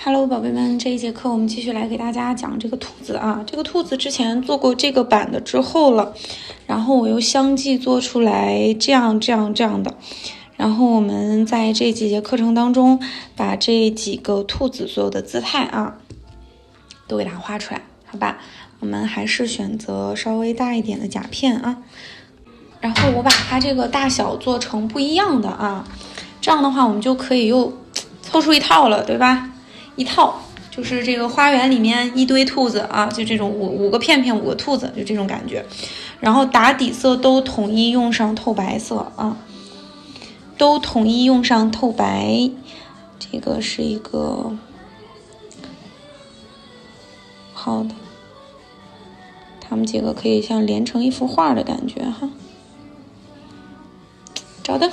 Hello，宝贝们，这一节课我们继续来给大家讲这个兔子啊。这个兔子之前做过这个版的之后了，然后我又相继做出来这样的。然后我们在这几节课程当中，把这几个兔子所有的姿态啊，都给它画出来，好吧？我们还是选择稍微大一点的甲片啊。然后我把它这个大小做成不一样的啊，这样的话我们就可以又凑出一套了，对吧？一套就是这个花园里面一堆兔子啊，就这种五个片片5个兔子，就这种感觉。然后打底色都统一用上透白色啊，都统一用上透白。这个是一个好的，他们几个可以像连成一幅画的感觉哈。找的。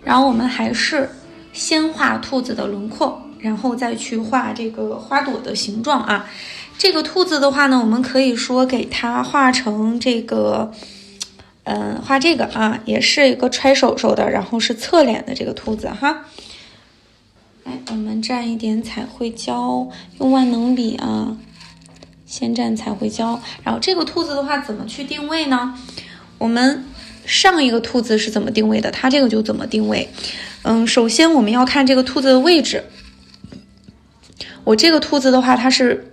然后我们还是先画兔子的轮廓，然后再去画这个花朵的形状啊。这个兔子的话呢，我们可以说给它画成这个画这个啊，也是一个揣手手的，然后是侧脸的这个兔子哈。来，我们蘸一点彩绘胶，用万能笔啊，先蘸彩绘胶。然后这个兔子的话怎么去定位呢？我们上一个兔子是怎么定位的，它这个就怎么定位。首先我们要看这个兔子的位置。我这个兔子的话，它是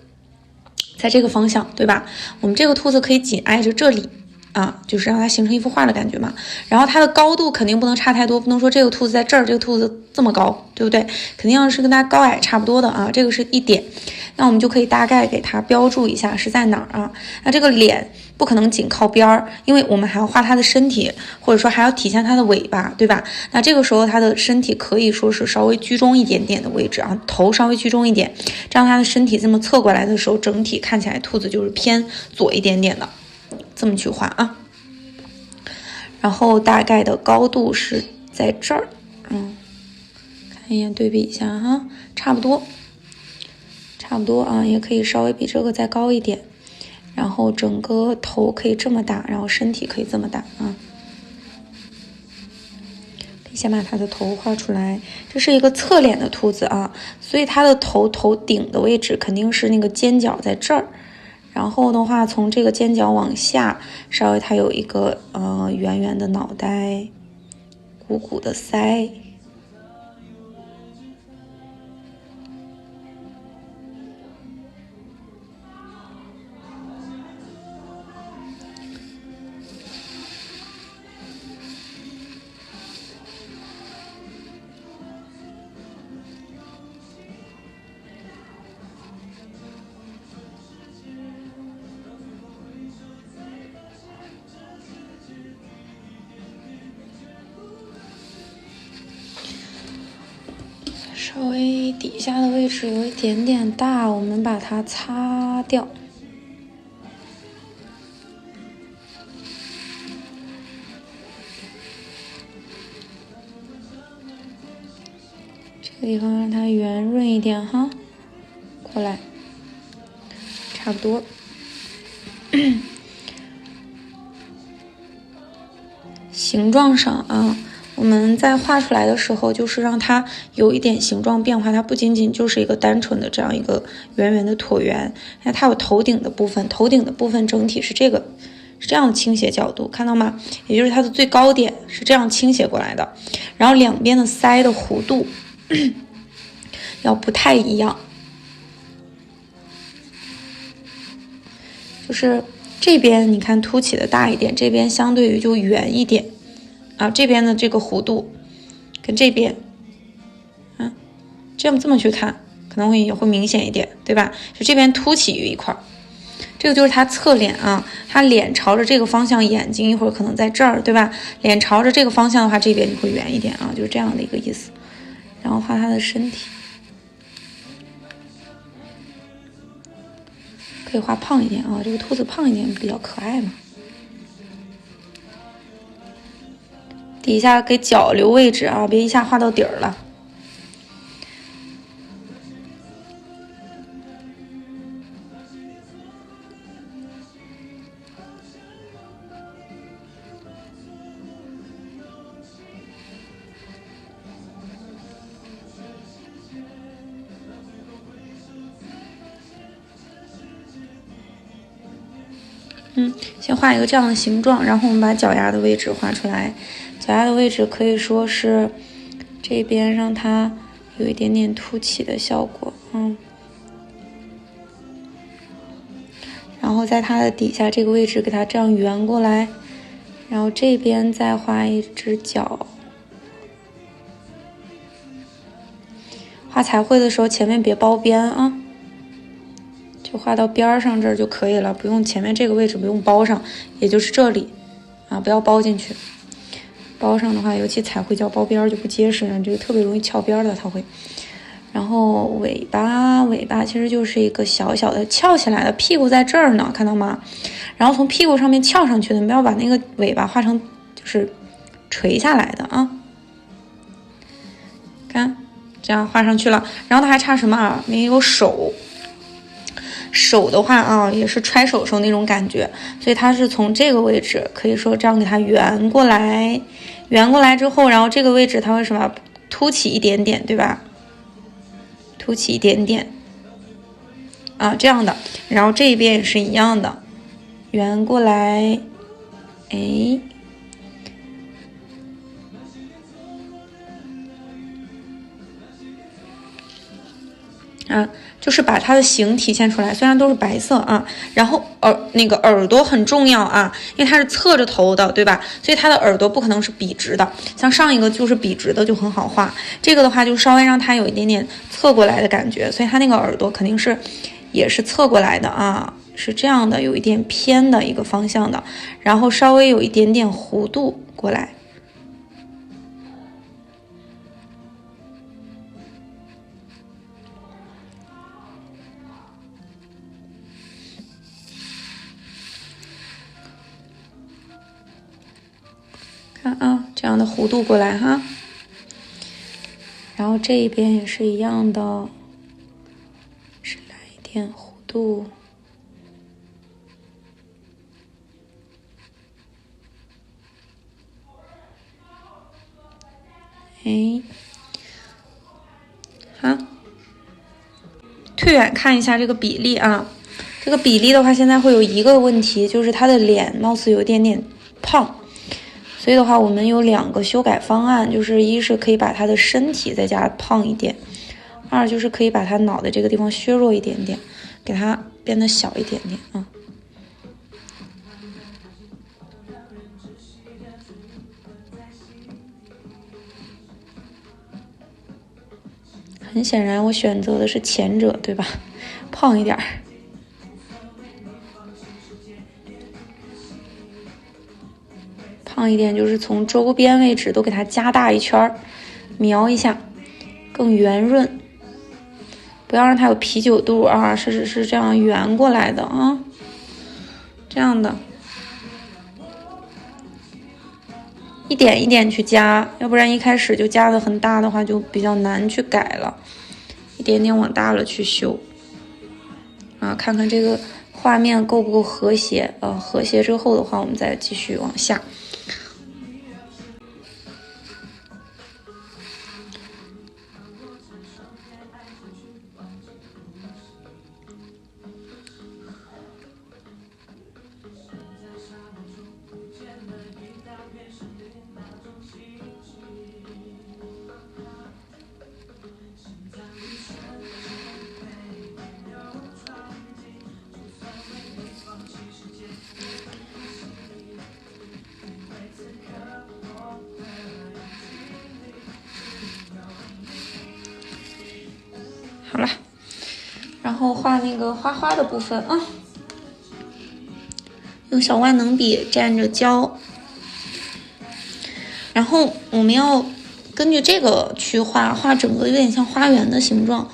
在这个方向，对吧？我们这个兔子可以紧挨着这里啊，就是让它形成一幅画的感觉嘛。然后它的高度肯定不能差太多，不能说这个兔子在这儿，这个兔子这么高，对不对？肯定要是跟它高矮差不多的啊，这个是一点。那我们就可以大概给它标注一下是在哪儿啊。那这个脸不可能紧靠边儿，因为我们还要画它的身体，或者说还要体现它的尾巴，对吧？那这个时候它的身体可以说是稍微居中一点点的位置啊，头稍微居中一点，这样它的身体这么侧过来的时候，整体看起来兔子就是偏左一点点的，这么去画啊。然后大概的高度是在这儿，看一眼对比一下哈，差不多啊，也可以稍微比这个再高一点。然后整个头可以这么大，然后身体可以这么大啊。先把它的头画出来，这是一个侧脸的兔子啊，所以它的头顶的位置肯定是那个尖角在这儿。然后的话，从这个尖角往下，稍微它有一个圆圆的脑袋，鼓鼓的腮。稍微底下的位置有一点点大，我们把它擦掉。这个地方让它圆润一点哈，过来，差不多。形状上啊，我们在画出来的时候，就是让它有一点形状变化，它不仅仅就是一个单纯的这样一个圆圆的椭圆，它有头顶的部分，头顶的部分整体是这样的倾斜角度，看到吗？也就是它的最高点是这样倾斜过来的，然后两边的腮的弧度要不太一样，就是这边你看凸起的大一点，这边相对于就圆一点啊，这边的这个弧度跟这边啊，这么去看可能也会明显一点，对吧？就这边凸起于一块，这个就是它侧脸啊，它脸朝着这个方向，眼睛一会儿可能在这儿，对吧？脸朝着这个方向的话，这边就会圆一点啊，就是这样的一个意思。然后画它的身体，可以画胖一点啊，这个兔子胖一点比较可爱嘛。底下给脚留位置啊，别一下画到底儿了。先画一个这样的形状，然后我们把脚丫的位置画出来。脚丫的位置可以说是这边让它有一点点凸起的效果，然后在它的底下这个位置给它这样圆过来，然后这边再画一只脚。画彩绘的时候前面别包边啊，就画到边上这儿就可以了，不用前面这个位置不用包上，也就是这里啊，不要包进去。包上的话，尤其彩绘胶包边就不结实了，这个特别容易翘边的它会。然后尾巴其实就是一个小小的翘起来的，屁股在这儿呢，看到吗？然后从屁股上面翘上去的，你不要把那个尾巴画成就是垂下来的啊。看，这样画上去了。然后它还差什么啊？没有手。手的话啊，也是揣手手那种感觉，所以它是从这个位置，可以说这样给它圆过来，圆过来之后，然后这个位置它会什么凸起一点点，对吧？凸起一点点啊，这样的。然后这一边也是一样的，圆过来，哎。就是把它的形体现出来，虽然都是白色啊，然后那个耳朵很重要啊，因为它是侧着头的，对吧？所以它的耳朵不可能是笔直的，像上一个就是笔直的就很好画，这个的话就稍微让它有一点点侧过来的感觉，所以它那个耳朵肯定是也是侧过来的啊，是这样的，有一点偏的一个方向的，然后稍微有一点点弧度过来。看啊，这样的弧度过来哈，然后这一边也是一样的，是来一点弧度，哎，好，退远看一下这个比例啊，这个比例的话，现在会有一个问题，就是他的脸貌似有一点点胖。所以的话，我们有2个修改方案，就是一是可以把他的身体再加胖一点，二就是可以把他脑袋这个地方削弱一点点，给它变得小一点点啊。很显然，我选择的是前者，对吧？胖一点。胖一点就是从周边位置都给它加大一圈，描一下，更圆润，不要让它有啤酒肚啊，是这样圆过来的啊，这样的，一点一点去加，要不然一开始就加的很大的话，就比较难去改了，一点点往大了去修啊，看看这个画面够不够和谐，和谐之后的话，我们再继续往下。好了，然后画那个花花的部分啊，用小万能笔蘸着胶，然后我们要根据这个去画整个有点像花园的形状，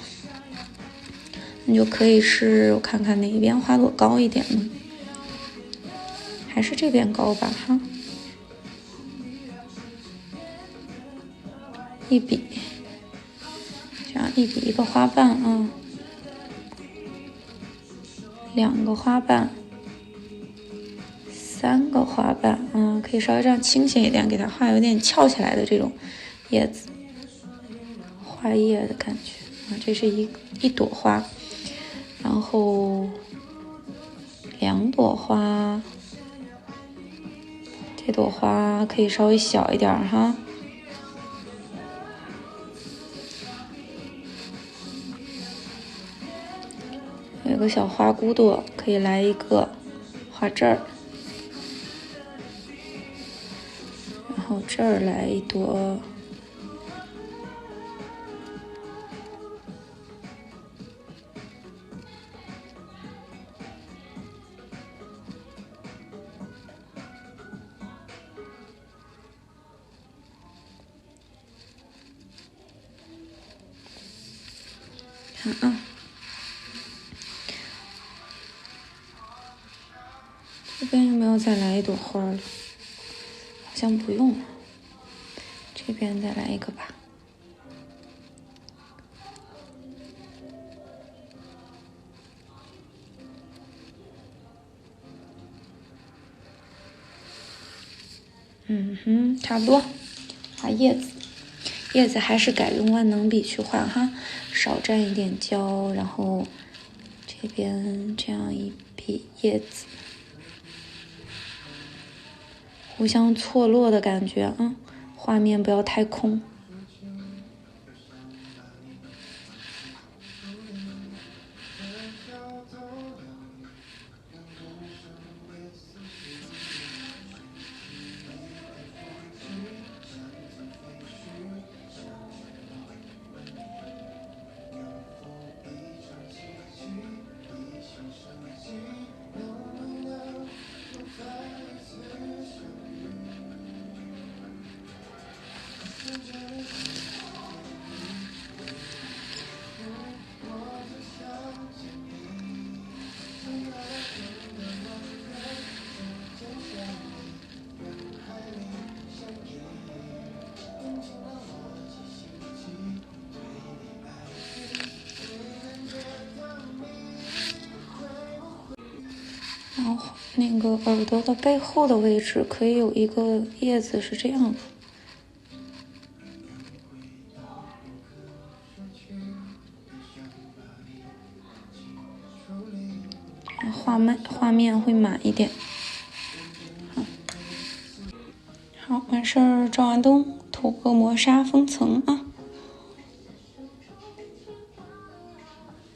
你就可以是我看看哪一边花朵高一点呢？还是这边高吧哈，一笔。这样一笔一个花瓣啊，2个花瓣，3个花瓣啊，可以稍微这样倾斜一点，给它画有点翘起来的这种叶子，花叶的感觉啊。这是一朵花，然后2朵花，这朵花可以稍微小一点哈。有个小花骨朵，可以来一个画这儿，然后这儿来一朵。看啊，这边有没有再来一朵花了？好像不用了，这边再来一个吧。差不多。画叶子，叶子还是改用万能笔去画哈，少蘸一点胶，然后这边这样一笔叶子，互相错落的感觉啊，画面不要太空。然后那个耳朵的背后的位置可以有一个叶子是这样的，画面会满一点。好，完事儿照完灯，涂个磨砂封层啊，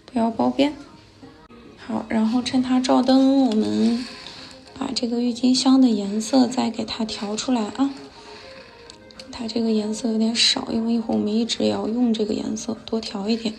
不要包边。好，然后趁它照灯，我们把这个郁金香的颜色再给它调出来啊。它这个颜色有点少，因为一会儿我们一直也要用这个颜色，多调一点。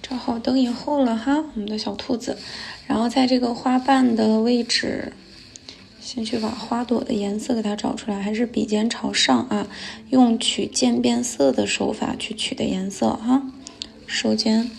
照好灯以后了哈，我们的小兔子，然后在这个花瓣的位置，先去把花朵的颜色给它找出来，还是笔尖朝上啊，用取渐变色的手法去取的颜色哈，手尖。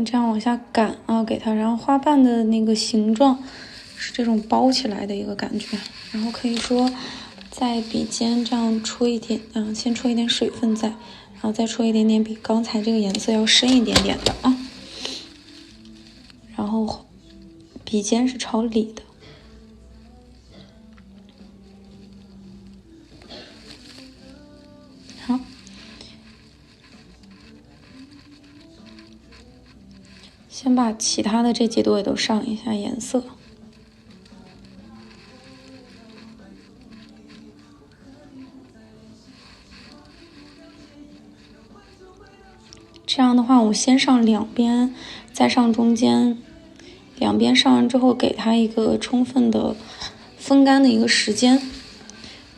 这样往下赶啊，给它，然后花瓣的那个形状是这种包起来的一个感觉，然后可以说在笔尖这样戳一点，先戳一点水分在，然后再戳一点点比刚才这个颜色要深一点点的啊，然后笔尖是朝里的。好。先把其他的这几朵也都上一下颜色。这样的话，我先上两边，再上中间，两边上完之后，给它一个充分的风干的一个时间。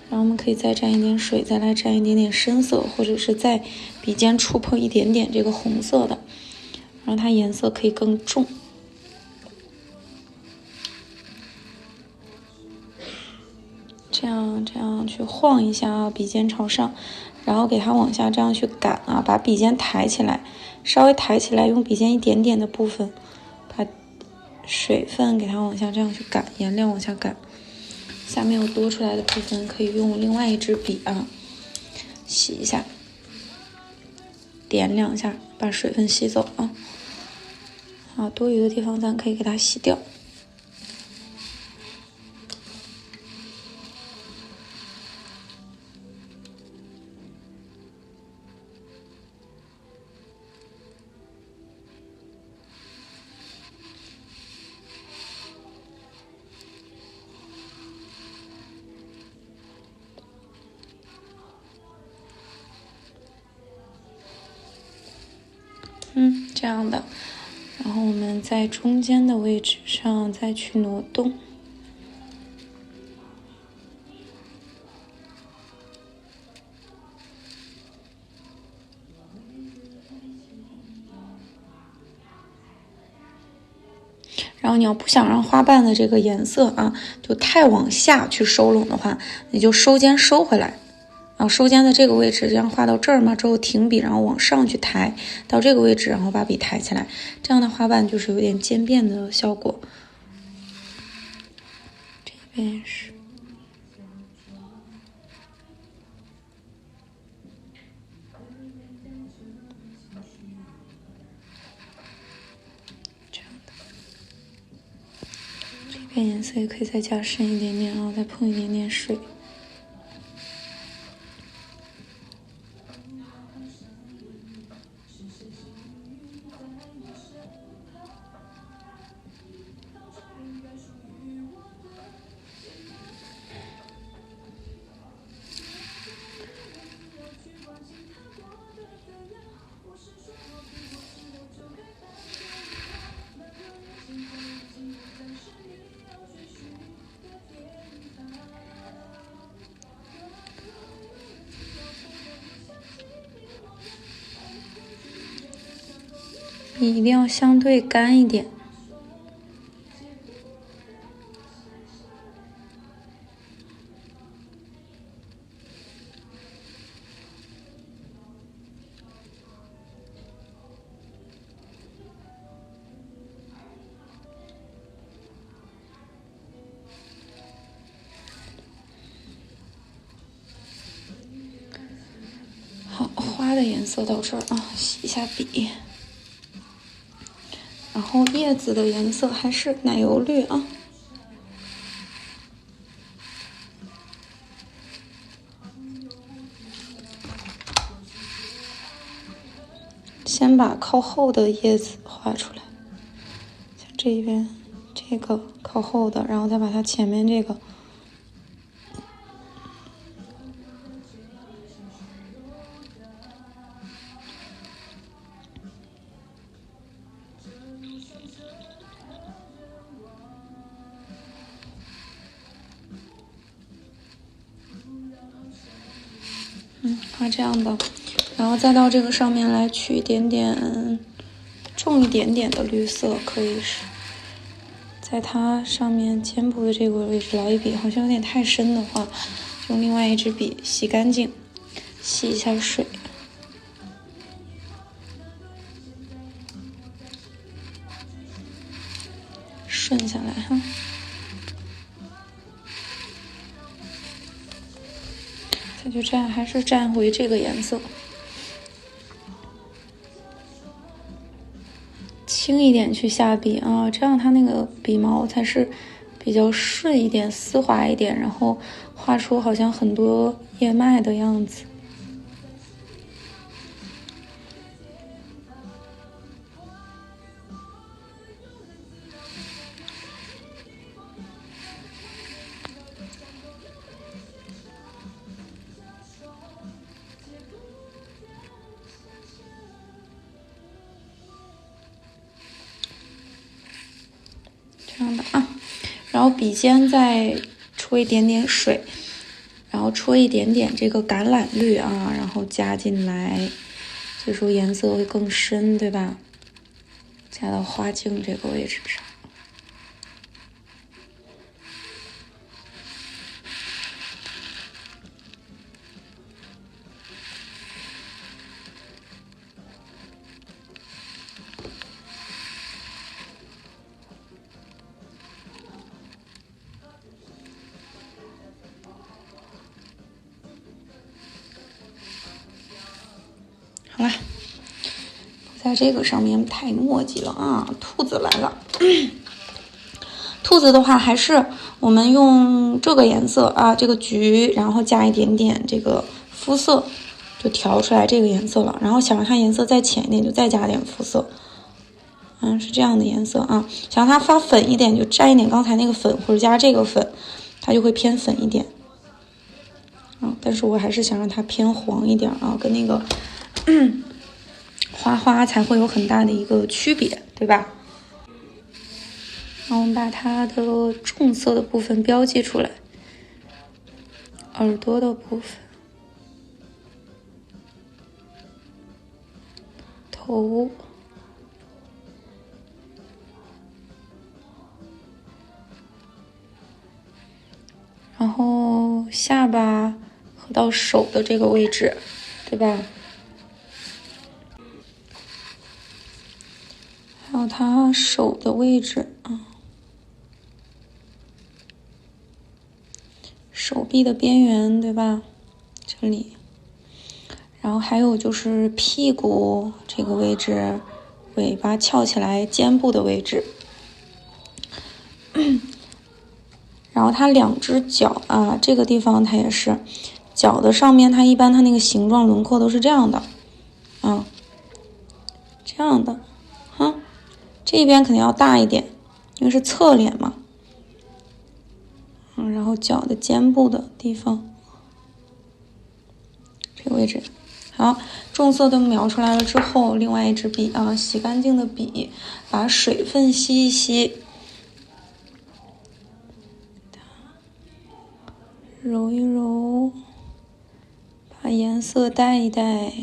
然后我们可以再蘸一点水，再来蘸一点点深色，或者是在笔尖触碰一点点这个红色的，让它颜色可以更重。这样去晃一下啊，笔尖朝上，然后给它往下这样去擀啊，把笔尖抬起来，稍微抬起来，用笔尖一点点的部分，把水分给它往下这样去擀，颜料往下擀。下面有多出来的部分可以用另外一支笔啊，洗一下，点两下，把水分吸走啊。好，多余的地方咱可以给它洗掉。这样的，然后我们在中间的位置上再去挪动。然后你要不想让花瓣的这个颜色啊，就太往下去收拢的话，你就收尖收回来。然后收尖的这个位置，这样画到这儿嘛，之后停笔，然后往上去抬到这个位置，然后把笔抬起来，这样的花瓣就是有点渐变的效果。这边也是。这样的。这边颜色也可以再加深一点点啊，再碰一点点水。你一定要相对干一点。好，花的颜色到这儿啊，洗一下笔。然后叶子的颜色还是奶油绿啊。先把靠后的叶子画出来，像这一边这个靠后的，然后再把它前面这个。画这样的，然后再到这个上面来取一点点重一点点的绿色，可以是在它上面肩部的这个位置来一笔，好像有点太深的话，用另外一支笔洗干净，洗一下水，顺下来哈。再就蘸，还是蘸回这个颜色，轻一点去下笔啊，这样它那个笔毛才是比较顺一点、丝滑一点，然后画出好像很多叶脉的样子。这样的啊。然后笔尖再戳一点点水，然后戳一点点这个橄榄绿啊，然后加进来，这时候颜色会更深，对吧？加到花茎这个位置上。好啦，不在这个上面太墨迹了啊！兔子来了，兔子的话还是我们用这个颜色啊，这个橘，然后加一点点这个肤色，就调出来这个颜色了。然后想让它颜色再浅一点，就再加点肤色，是这样的颜色啊。想让它发粉一点，就沾一点刚才那个粉，或者加这个粉，它就会偏粉一点。但是我还是想让它偏黄一点啊，跟那个花花才会有很大的一个区别，对吧？然后我们把它的重色的部分标记出来，耳朵的部分，头，然后下巴和到手的这个位置，对吧？还有它手的位置啊，手臂的边缘，对吧？这里，然后还有就是屁股这个位置，尾巴翘起来，肩部的位置。然后它两只脚啊，这个地方它也是，脚的上面它一般它那个形状轮廓都是这样的，啊，这样的，这边肯定要大一点，因为是侧脸嘛。然后脚的肩部的地方，这个位置。好，重色都描出来了之后，另外一支笔啊，洗干净的笔，把水分吸一吸，揉一揉，把颜色带一带。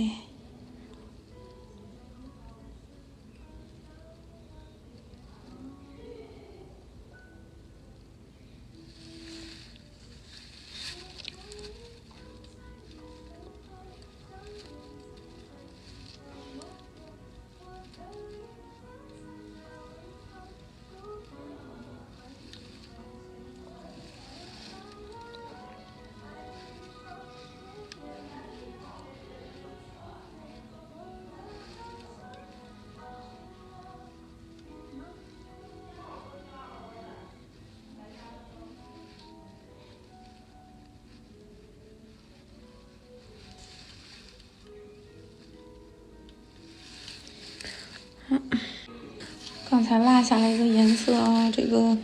刚才落下来一个颜色啊，这个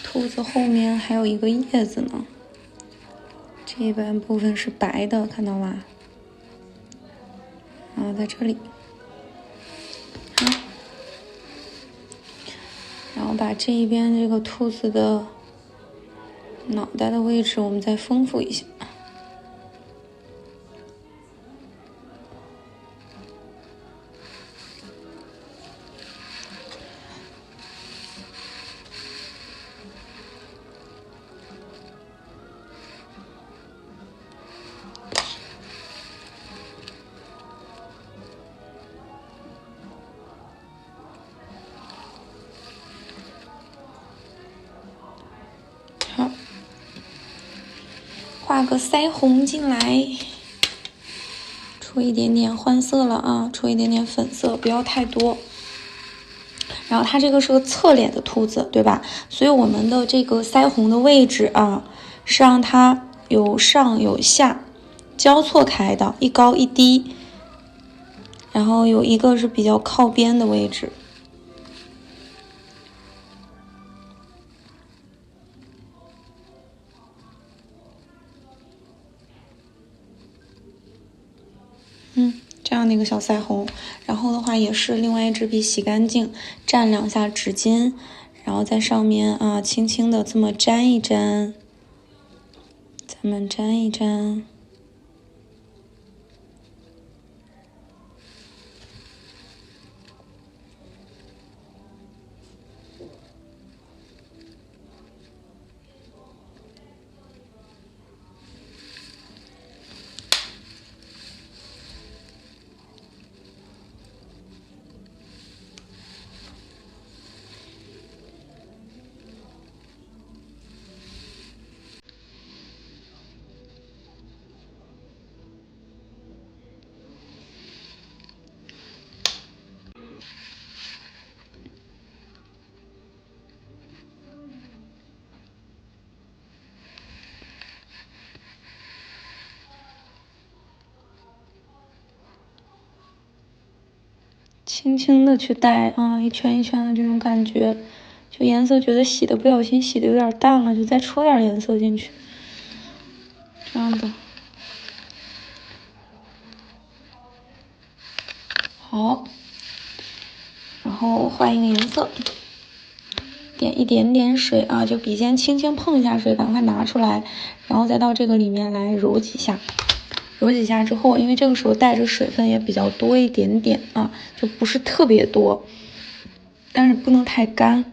兔子后面还有一个叶子呢，这一半部分是白的，看到吗？在这里，然后把这一边这个兔子的脑袋的位置我们再丰富一下。好，画个腮红进来，出一点点换色了啊，出一点点粉色，不要太多。然后它这个是个侧脸的兔子，对吧？所以我们的这个腮红的位置啊，是让它有上有下交错开的，一高一低，然后有一个是比较靠边的位置。这样的一个小腮红，然后的话也是另外一支笔洗干净，蘸2下纸巾，然后在上面啊，轻轻的这么沾一沾，咱们沾一沾。轻轻的去带啊，一圈一圈的这种感觉，就颜色觉得洗的不小心洗的有点淡了，就再戳点颜色进去，这样的。好，然后换一个颜色，点一点点水啊，就笔尖轻轻碰一下水，赶快拿出来，然后再到这个里面来揉几下。揉几下之后，因为这个时候带着水分也比较多一点点啊，就不是特别多，但是不能太干。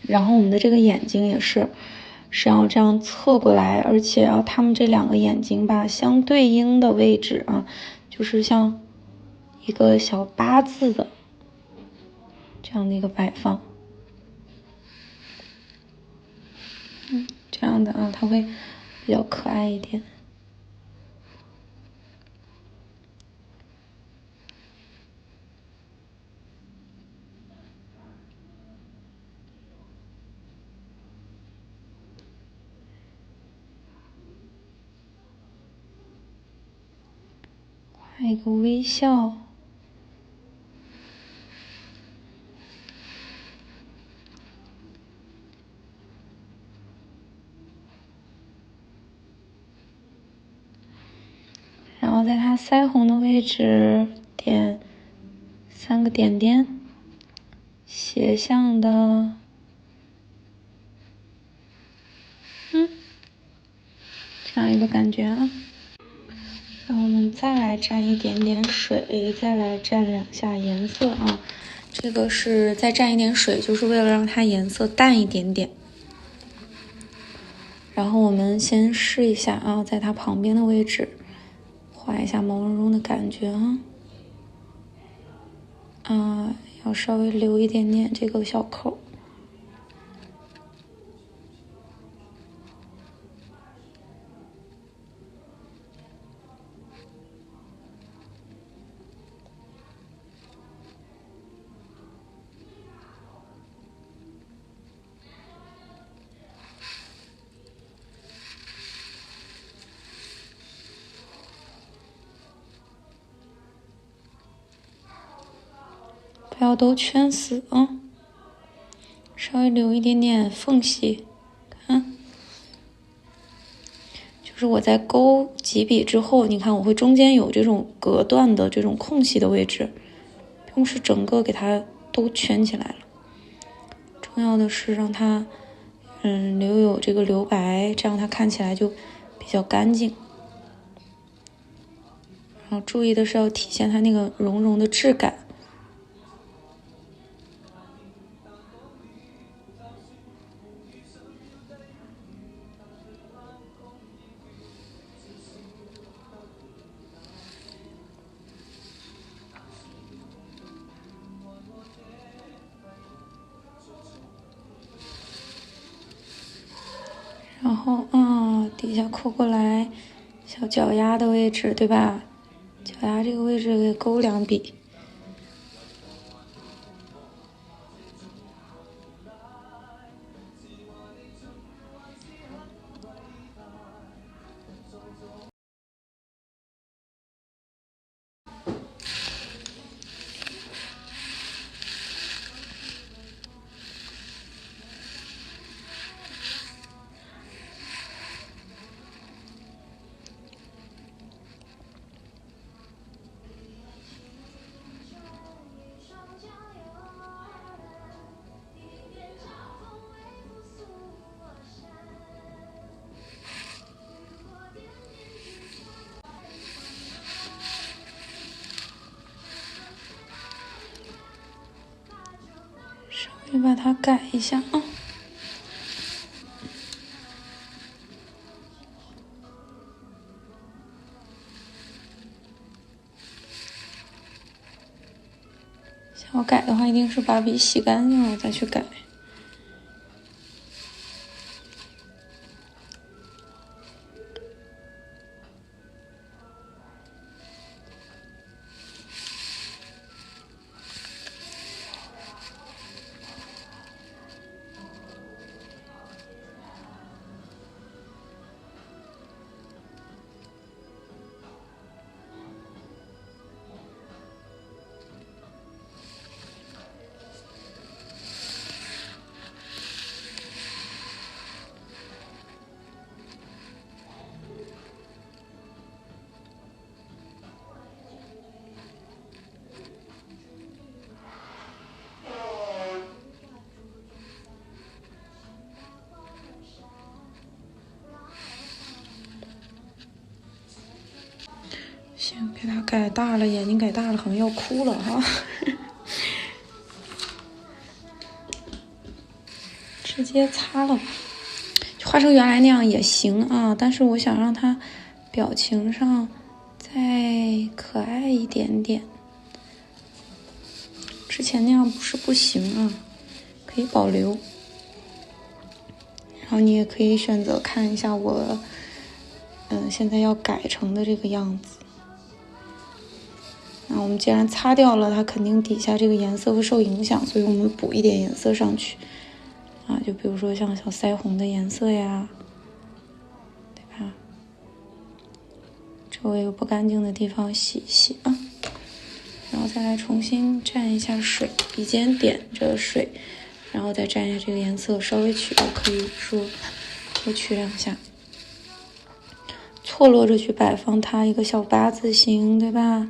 然后我们的这个眼睛也是要这样侧过来，而且啊，他们这两个眼睛吧，相对应的位置啊，就是像一个小八字的这样的一个摆放，这样的啊，它会比较可爱一点。画一个微笑。然后在它腮红的位置点3个点点，斜向的，这样一个感觉啊。然后我们再来沾一点点水，再来沾2下颜色啊。这个是再蘸一点水，就是为了让它颜色淡一点点。然后我们先试一下啊，在它旁边的位置画一下毛茸茸的感觉啊，要稍微留一点点这个小口。不要都圈死啊，稍微留一点点缝隙，看，就是我在勾几笔之后，你看我会中间有这种隔断的这种空隙的位置，并不是整个给它都圈起来了。重要的是让它留有这个留白，这样它看起来就比较干净。然后注意的是要体现它那个绒绒的质感。然后底下扣过来，小脚丫的位置，对吧？脚丫这个位置给勾2笔。先把它改一下啊。想要改的话，一定是把笔洗干净了再去改。行，给它改大了，眼睛改大了，好像要哭了哈。直接擦了吧，画成原来那样也行啊，但是我想让它表情上再可爱一点点。之前那样不是不行啊，可以保留。然后你也可以选择看一下我，现在要改成的这个样子。那我们既然擦掉了，它肯定底下这个颜色会受影响，所以我们补一点颜色上去。啊，就比如说像小腮红的颜色呀，对吧？周围有不干净的地方洗一洗啊，然后再来重新蘸一下水，笔尖点着水，然后再蘸一下这个颜色，稍微取，可以说多取2下，错落着去摆放它一个小八字形，对吧？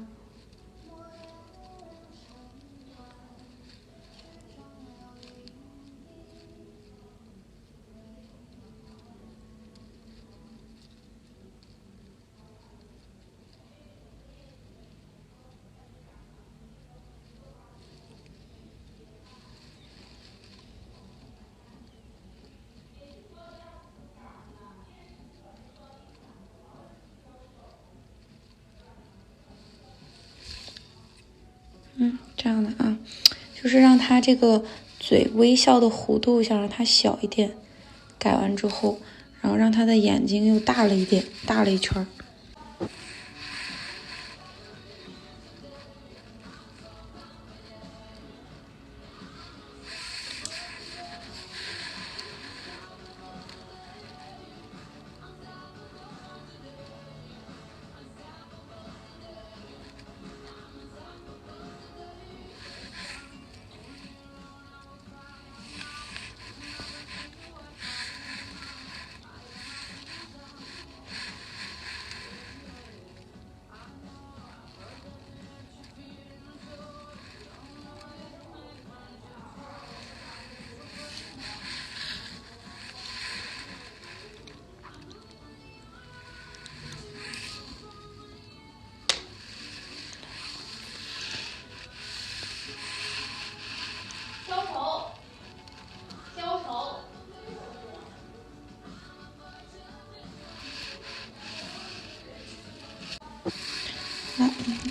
这样的啊，就是让它这个嘴微笑的弧度想让它小一点，改完之后，然后让它的眼睛又大了一点，大了一圈。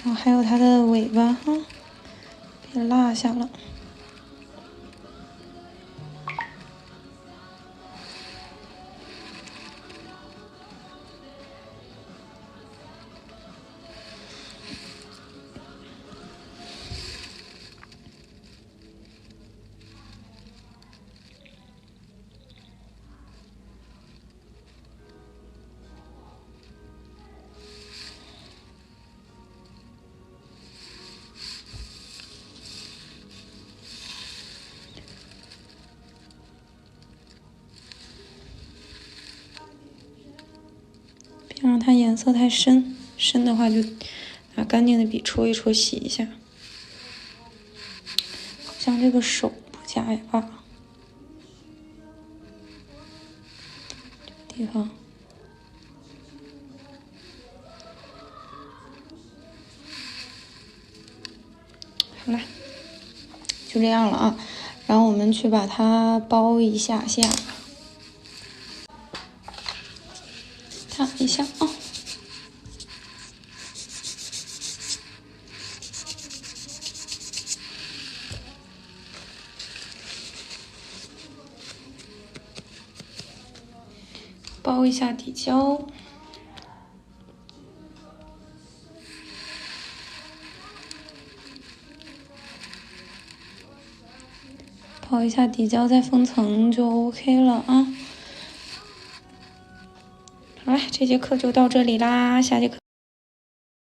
然后还有它的尾巴哈，别落下了。别让它颜色太深，深的话就拿干净的笔戳一戳，洗一下。像这个手不夹也罢，这个地方。好了，就这样了啊。然后我们去把它包一下下，看一下啊。包一下底胶，包一下底胶，再封层就 OK 了啊。好了，这节课就到这里啦，下节课。